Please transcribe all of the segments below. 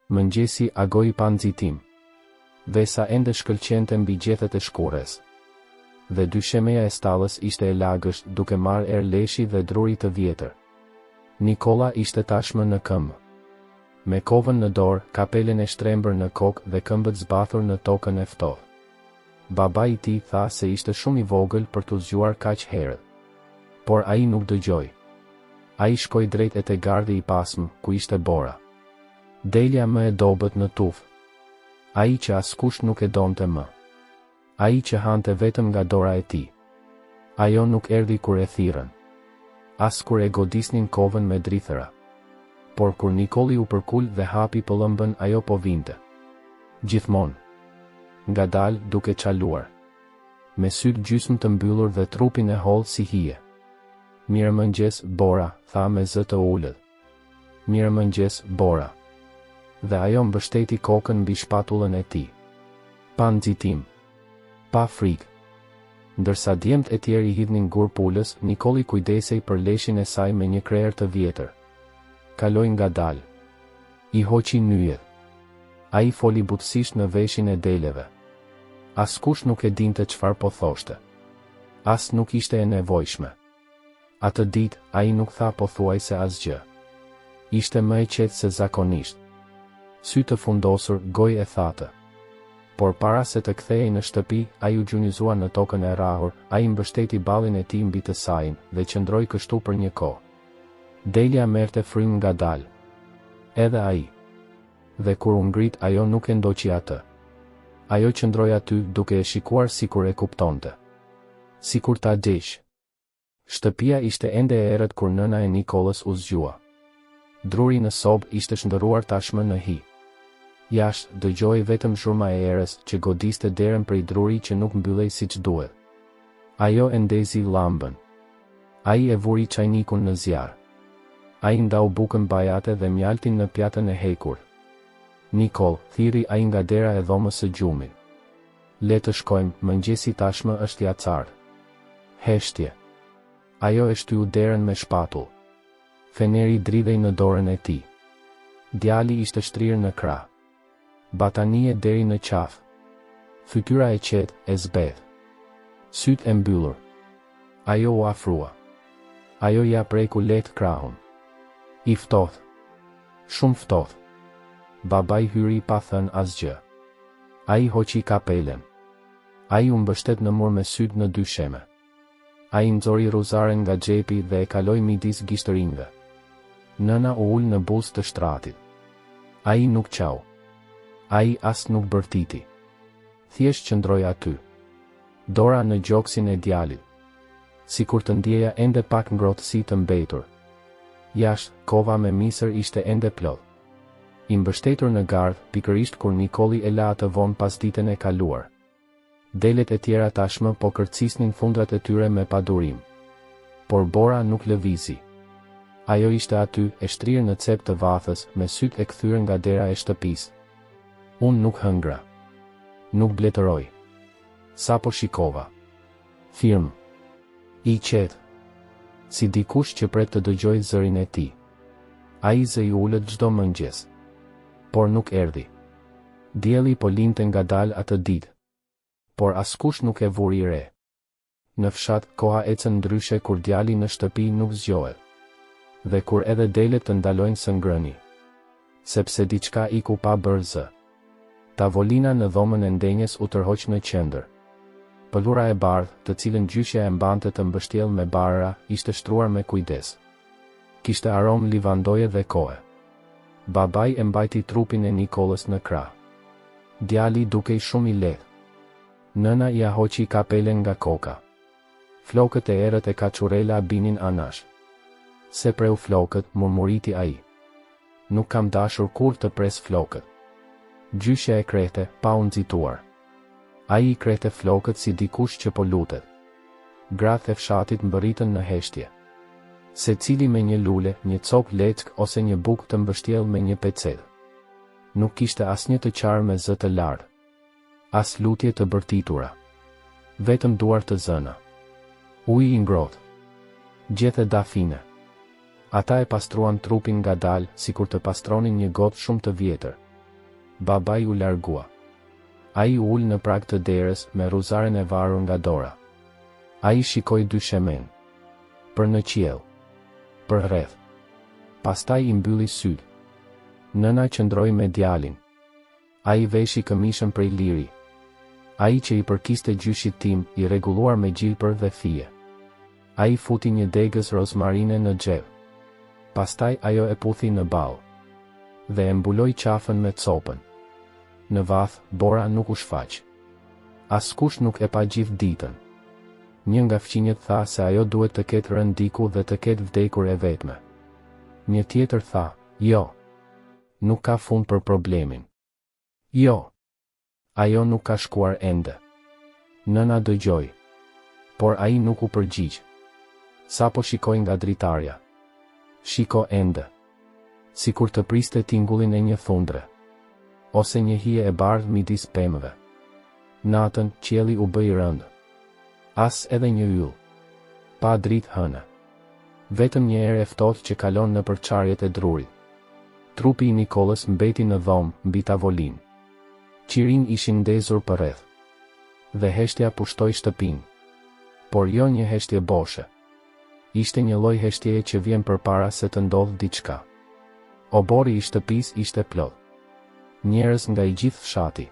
Mëngjesi agoi pa nxitim. Vesa ende shkëlqente mbi gjethet e shkures. Dhe dyshemeja e stallës ishte e lagësht duke marrë erë leshi dhe druri të vjetër. Nikola ishte tashmë në këmbë. Me kovën në dorë, kapelen e shtrembër në kokë dhe këmbët zbathur në tokën e ftohtë. Baba i tij tha se ishte shumë i vogël për t'u zgjuar kaq herët. Por ai nuk dëgjoi. Ai shkoi drejt te gardi i pasëm, ku ishte Bora. Delja më e dobët në tufë. Ai që askush nuk e donte më. Ai që hante vetëm nga dora e tij. Ajo nuk erdhi kur e thirrën. As kur e godisnin kovën me drithëra. Por kur Nikoli u përkul dhe hapi pëllëmbën, ajo po vinte. Gjithmonë. Ngadalë duke çaluar. Me sytë gjysmë të mbyllur dhe trupin e hollë si hije. Mirëmëngjes, Bora, tha me zë të ulët. Mirëmëngjes, Bora. Dhe ajo mbështeti kokën mbi shpatullën e tij. Pa nxitim. Pa frikë. Ndërsa djemt e tjerë i hidhnin gur pulës, Nikoli kujdesej për leshin e saj me një krerë të vjetër. Kaloi ngadalë. I hoqi nyjet. Ai foli butësisht në veshin e deleve. Askush nuk e dinte çfarë po thoshte. As nuk ishte e nevojshme. Atë ditë, ai nuk tha pothuajse asgjë. Ishte më e qetë se zakonisht. Sy të fundosur, gojë e thatë. Por para se të kthehej në shtëpi, ai u gjunjëzua në tokën e rrahur, ai mbështeti ballin e tij mbi të sajin dhe qëndroi kështu për një kohë. Delja merrte frym ngadalë. Edhe ai. Dhe kur u ngrit, ajo nuk e ndoqi atë. Ajo qëndroi aty duke e shikuar sikur e kuptonte. Sikur ta dëgjë. Shtëpia ishte ende e errët kur nëna e Nikolës u zgjua. Druri në sobë ishte shndërruar tashmë në hi. Jashtë dëgjoi vetëm zhurma e erës që godiste derën prej druri që nuk mbyllej siç duhet. Ajo e ndezi llambën. Ai e vuri çajnikun në zjarr. Ai ndau bukën bajate dhe mjaltin në pjatën e hekur. Nikol, thiri ai nga dera e dhomës së gjumit. Le të shkojmë, mëngjesi tashmë është i acartë. Heshtje. Ajo e shtyu derën me shpatull. Feneri dridhej në dorën e tij. Djali ishte shtrirë në krah. Batanie deri në qafë. Fytyra e qetë, e zbeth. Sytë e mbyllur. Ajo u afrua. Ajo ja preku lehtë krahun. I ftohtë. Shumë ftohtë. Babai hyri pa thënë asgjë. Ai hoqi kapelen. Ai u mbështet në mur me sytë në dy sheme. Ai nxori ruzaren nga xhepi dhe e kaloi midis gishtërinjve. Nëna u ul në buzë të shtratit. Ai nuk qau. Ai as nuk bërtiti. Thjesht qëndroi aty. Dora në gjoksin e djalit. Sikur të ndjeja ende pak ngrohtësi të mbetur. Jashtë, kova me misër ishte ende plot. I mbështetur në gardh, pikërisht kur Nikoli e la atë vonë pas ditën e kaluar. Delet e tjera tashmë po kërcisnin fundrat e tyre me padurim. Por Bora nuk lëvizi. Ajo ishte aty, e shtrirë në cep të vathës, me sytë e kthyer nga dera e shtëpisë. Unë nuk hëngra. Nuk bletëroj. Sa po shikova. Firmë. I qetë. Si dikush që pret të dëgjoj zërin e tij. Ai zë i ulët çdo mëngjes. Por nuk erdhi. Dielli po linte ngadalë atë ditë. Por askush nuk e vuri re. Në fshat, koha ecën ndryshe kur djali në shtëpi nuk zgjohet. Dhe kur edhe delet të ndalojnë së ngrëni. Sepse diçka iku pa bërë zë. Tavolina në dhomën e ndenjes u tërhoq në qendër. Pëllura e bardhë, të cilën gjyshja e mbante të mbështjell me barëra, ishte shtruar me kujdes. Kishte aromë livandoje dhe kohe. Babai e mbajti trupin e Nikolës në krah. Djali dukej shumë i lehtë. Nëna ia hoqi kapelen nga koka. Flokët e erët e kaçurela binin anash. Se preu flokët, murmuriti ai. Nuk kam dashur kur të pres flokët. Gjyshja e krehte, pa u nxituar. Ai i krehte flokët si dikush që po lutet. Gratë e fshatit mbërritën në heshtje. Secili me një lule, një copë leckë ose një bukë të mbështjell me një pecel. Nuk kishte asnjë të qarë me zë të lartë. As lutje të bërtitura. Vetëm duar të zëna. Uji i ngrohtë. Gjethe dafine. Ata e pastruan trupin ngadalë, sikur të pastronin një gotë shumë të vjetër. Babai u largua. Ai u ul në prag të derës me ruzaren e varur nga dora. Ai shikoi dyshemen. Për në qiell. Për rreth. Pastaj i mbylli syt. Nëna qëndroi me djalin. Ai veshi këmishën prej liri. Ai që i përkiste gjyshit tim, i rregulluar me gjilpër dhe fije. Ai futi një degës rozmarine në xhep. Pastaj ajo e puthi në ball. Dhe e mbuloi qafën me copën. Në vath, Bora nuk u shfaq. Askush nuk e pa gjithë ditën. Një nga fqinjet tha se ajo duhet të ketë rënë diku dhe të ketë vdekur e vetme. Një tjetër tha, jo. Nuk ka fund për problemin. Jo. Ajo nuk ka shkuar ende. Nëna dëgjoi. Por ai nuk u përgjigj. Sapo shikoi nga dritarja. Shiko ende. Sikur të priste tingullin e një thundre. Ose një hije e bardhë midis pemëve. Natën, qielli u bë i rëndë. As edhe një yll. Pa dritë hënë. Vetëm një erë e ftohtë që kalon në përçarjet e drurit. Trupi i Nikolës mbeti në dhomë, mbi tavolinë. Qirin ishin ndezur përreth. Dhe heshtja pushtoi shtëpinë. Por jo një heshtje boshe. Ishte një lloj heshtjeje që vjen përpara se të ndodhë diçka. Obori i shtëpisë ishte plot. Njerëz nga i gjithë fshati.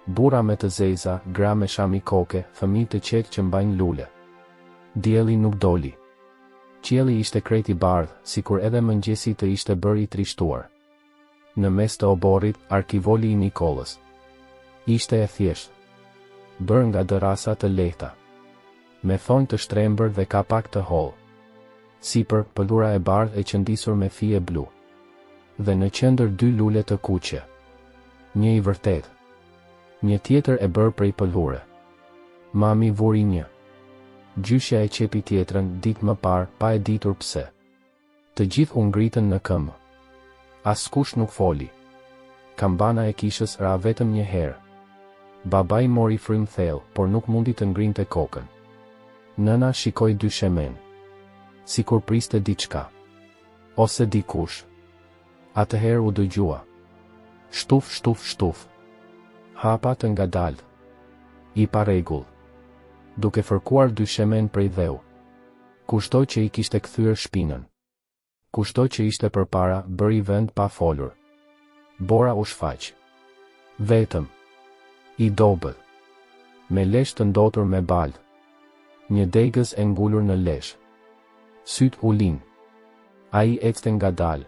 Burra me të zeza, gra me shami koke, fëmijë të qetë që mbajnë lule. Dielli nuk doli. Qielli ishte krejt i bardhë, sikur edhe mëngjesi të ishte bërë i trishtuar. Në mes të oborrit, arkivoli i Nikolës. Ishte e thjeshtë. Bërë nga dërasa të lehta. Me thonjë të shtrembër dhe kapak të hollë. Sipër, pëllura e bardhë e qëndisur me fije blu. Dhe në qendër dy lule të kuqe. Një i vërtet. Një tjetër e bërë prej pëllure. Mami vuri një. Gjyshja e qepi tjetrën ditë më parë, pa e ditur pse. Të gjithë u ngritën në këmbë. Askush nuk foli. Kambana e kishës ra vetëm një herë. Babai mori frym thellë, por nuk mundi të ngrinte kokën. Nëna shikoi dyshemen. Sikur priste diçka. Ose dikush. Atëherë u dëgjua. Shtuf, shtuf, shtuf. Hapa të ngadalë. I pa rregull. Duke fërkuar dyshemen prej dheu. Kushto që i kishte kthyer shpinën. Kushto që ishte përpara, bëri vend pa folur. Bora u shfaq. Vetëm. I dobët. Me lesh të ndotur me balë. Një degës e ngulur në lesh. Syt u lin. Ai ecte ngadalë.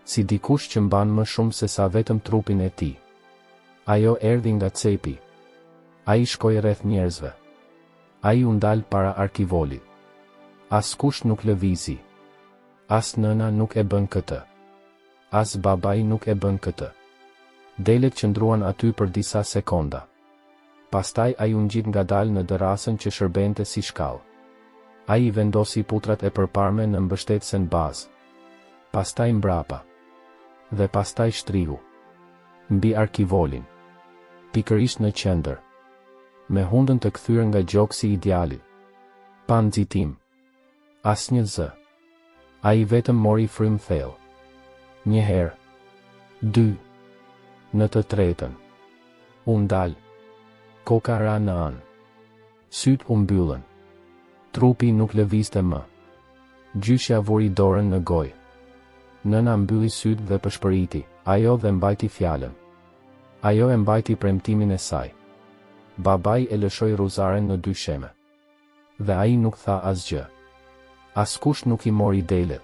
Si dikush që mban më shumë se sa vetëm trupin e tij. Ajo erdhi nga cepi. Ai shkoi rreth njerëzve. Ai u ndal para arkivolit. Askush nuk lëvizi. As nëna nuk e bën këtë. As babai nuk e bën këtë. Delet qëndruan aty për disa sekonda. Pastaj ai u ngjit ngadalë në dërasën që shërbente si shkallë. Ai vendosi putrat e përparme në mbështetësen bazë. Pastaj mbrapa. Dhe pastaj shtrihu. Mbi arkivolin. Pikërisht në qendër. Me hundën të kthyer nga gjoksi i djalit. Pa nxitim. Asnjë zë. Ai vetëm mori frym thellë. Një herë. 2. Në të tretën. U ndal. Koka ra në anë. Syt u mbyllën. Trupi nuk lëvizte më. Gjyshja vuri dorën në gojë. Nëna mbylli syt dhe pëshpëriti, ajo dhe mbajti fjalën. Ajo e mbajti premtimin e saj. Babai e lëshoi ruzaren në dy sheme. Dhe ai nuk tha asgjë. Askush nuk i mori delet.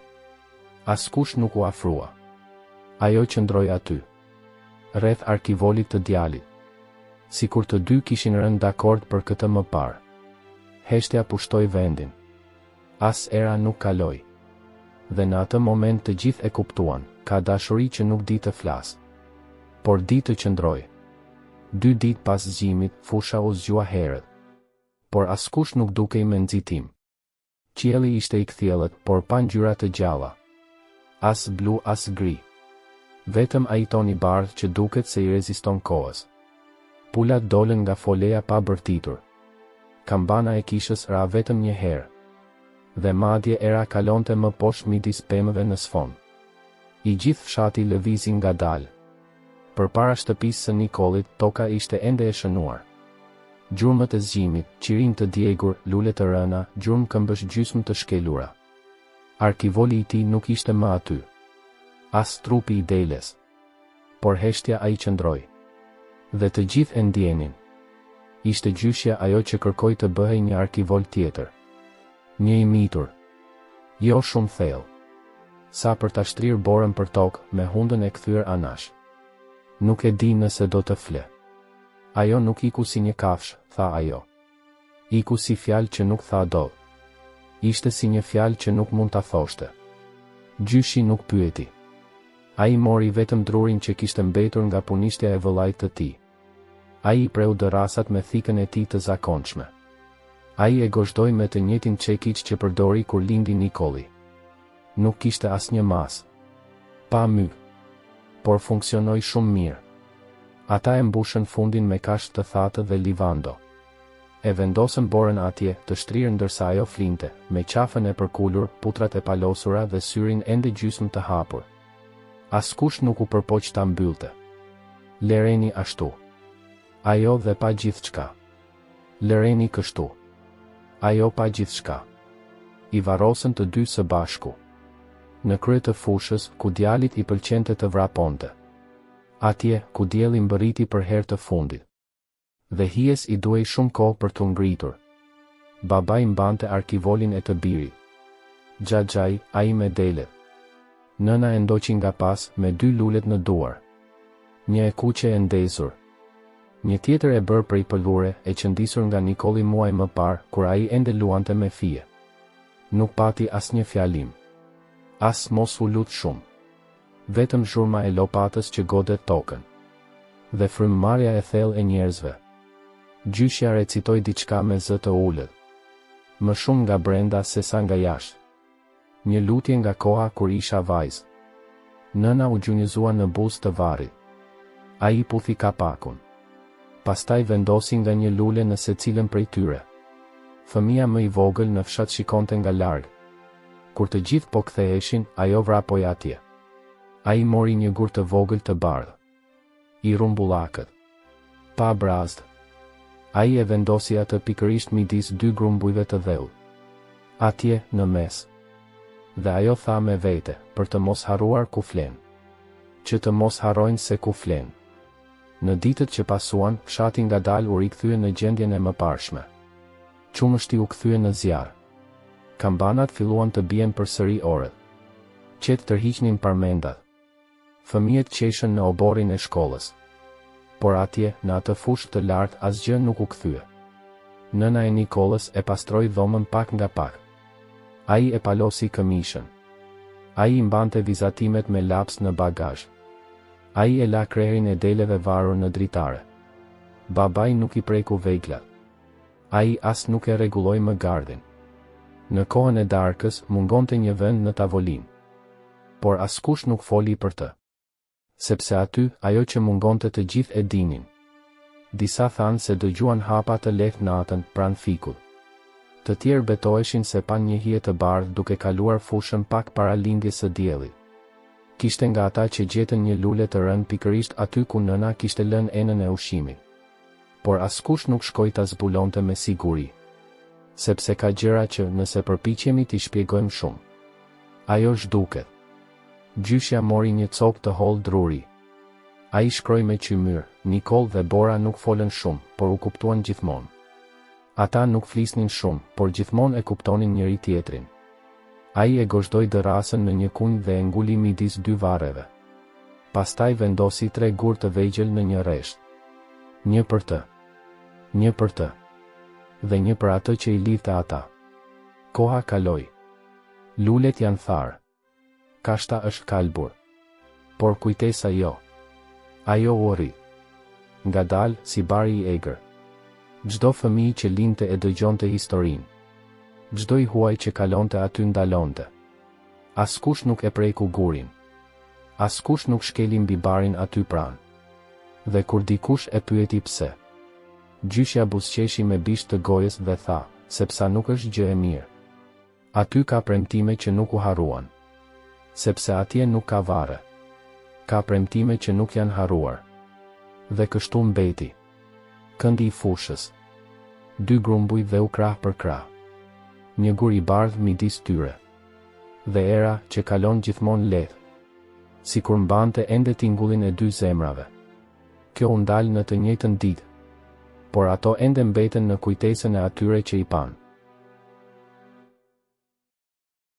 Askush nuk u afrua. Ajo qëndroi aty. Rreth arkivolit të djalit. Sikur të dy kishin rënë dakord për këtë më parë. Heshtja pushtoi vendin. As era nuk kaloi. Dhe në atë moment të gjithë e kuptuan, ka dashuri që nuk di të flas. Por di të qëndroj. 2 ditë pas zgjimit, fusha u zgjua herët. Por askush nuk dukej me nxitim. Qielli ishte i kthjellët, por pa ngjyra të gjalla. As blu as gri. Vetëm ai ton i bardhë që duket se i reziston kohës. Pulat dolën nga foleja pa bërtitur. Kambana e kishës ra vetëm një herë. Dhe madje era kalonte më poshtë midis pemëve në sfond. I gjithë fshati lëvizi ngadalë. Përpara shtëpisë së Nikolit, toka ishte ende e shënuar. Gjurmët e zgjimit, qirim të djegur, lule të rëna, gjurmë këmbësh gjysmë të shkelura. Arkivoli i tij nuk ishte më aty. As trupi i Deles. Por heshtja ai qëndroi. Dhe të gjithë e ndjenin. Ishte gjyshja ajo që kërkoi të bëhej një arkivol tjetër. Një i mitur. Jo shumë thellë. Sa për ta shtrirë borën për tokë, me hundën e kthyer anash. Nuk e di nëse do të fle. Ajo nuk iku si një kafsh, tha ajo. Iku si fjalë që nuk tha do. Ishte si një fjalë që nuk mund ta thoshte. Gjyshi nuk pyeti. Ai mori vetëm drurin që kishte mbetur nga punishtja e vëllait të tij. Ai i preu dërasat me thikën e tij të zakonshme. Ai e gozhdoi me të njëjtin çekiç që përdori kur lindi Nikoli. Nuk kishte asnjë mas. Pa my. Por funksionoi shumë mirë. Ata e mbushën fundin me kashtë të thatë dhe livando. E vendosën borën atje, të shtrirë ndërsa ajo flinte, me qafën e përkulur, putrat e palosura dhe syrin ende gjysmë të hapur. Askush nuk u përpoq ta mbyllte. Lereni ashtu. Ajo dhe pa gjithçka. Lereni kështu. Ajo pa gjithçka. I varrosën të dy së bashku. Në krye të fushës, ku djalit i pëlqente të vraponte. Atje, ku dielli mbërriti për herë të fundit. Dhe hijes i duhej shumë kohë për të ngritur. Babai mbante arkivolin e të birit. Xhaxhai, ai me delet. Nëna e ndoqi nga pas, me dy lulet në duar. Një e kuqe e ndezur. Një tjetër e bërë prej pëllure, e qëndisur nga Nikoli muaj më parë, kur ai ende luante me fije. Nuk pati asnjë fjalim. As mos u lut shumë. Vetëm zhurma e lopatës që godet tokën. Dhe frymëmarrja e thellë e njerëzve. Gjyshja recitoi diçka me zë të ulët. Më shumë nga brenda se sa nga jashtë. Një lutje nga koha kur isha vajzë. Nëna u gjunjëzua në buzë të varrit. Ai puthi kapakun. Pastaj vendosi nga një lule në secilën prej tyre. Fëmia më i vogël në fshat shikonte nga larg. Kur të gjithë po ktheheshin, ajo vrapoi atje. Ai mori një gur të vogël të bardhë. I rumbullakët. Pa brazd. Ai e vendosi atë pikërisht midis dy grumbujve të dheu. Atje, në mes. Dhe ajo tha me vete, për të mos harruar ku flen. Që të mos harrojnë se ku flen. Në ditët që pasuan, fshati ngadalë u rikthye në gjendjen e mëparshme. Qumështi u kthye në zjarr. Kambanat filluan të bien përsëri orët. Qetë tërhiqnin parmendat. Fëmijët qeshën në oborrin e shkollës. Por atje, në atë fushë të lartë, asgjë nuk u kthye. Nëna e Nikolës e pastroi dhomën pak nga pak. Ai e palosi këmishën. Ai i mbante vizatimet me laps në bagazh. Ai e la krerin e deleve varur në dritare. Babai nuk i preku veglat. Ai as nuk e rregulloi më gardhin. Në kohën e darkës mungonte një vend në tavolinë. Por askush nuk foli për të. Sepse aty, ajo që mungonte të gjithë e dinin. Disa thanë se dëgjuan hapa të lehtë natën pranë fikut. Të tjerë betoheshin se pan një hije të bardhë duke kaluar fushën pak para lindjes së diellit. Kishte nga ata që gjetën një lule të rënë pikërisht aty ku nëna kishte lënë enën e ushqimit. Por askush nuk shkoi ta zbulonte me siguri. Sepse ka gjëra që nëse përpiqemi t'i shpjegojmë shumë. Ajo zhduket. Gjyshja mori një copë të hollë druri. Ai shkroi me qymyr, Nikol dhe Bora nuk folën shumë, por u kuptuan gjithmonë. Ata nuk flisnin shumë, por gjithmonë e kuptonin njëri tjetrin. Ai e gozhdoi dërasën në një kunj dhe e nguli midis dy varreve. Pastaj vendosi 3 gur të vegjël në një rresht. Një për të. Një për të. Dhe një për atë që i lidhte ata. Koha kaloi. Lulet janë tharë. Kashta është kalbur. Por kujtesa jo. Ajo u rri. Ngadalë, si bari i egër. Çdo fëmijë që lindte e dëgjonte historinë. Çdo i huaj që kalonte aty ndalonte. Askush nuk e preku gurin. Askush nuk shkeli mbi barin aty pranë. Dhe kur dikush e pyeti pse, gjyshja buzëqeshi me bisht të gojës dhe tha, sepse nuk është gjë e mirë. Aty ka premtime që nuk u harruan. Sepse atje nuk ka varre. Ka premtime që nuk janë harruar. Dhe kështu mbeti. Këndi i fushës. 2 grumbuj dhe u krah për krah. Një gur i bardh midis tyre. Dhe era që kalon gjithmonë lehtë. Sikur mbante ende tingullin e 2 zemrave. Kjo u ndal në të njëjtën ditë. Por ato ende mbeten në kujtesën e atyre që i pan.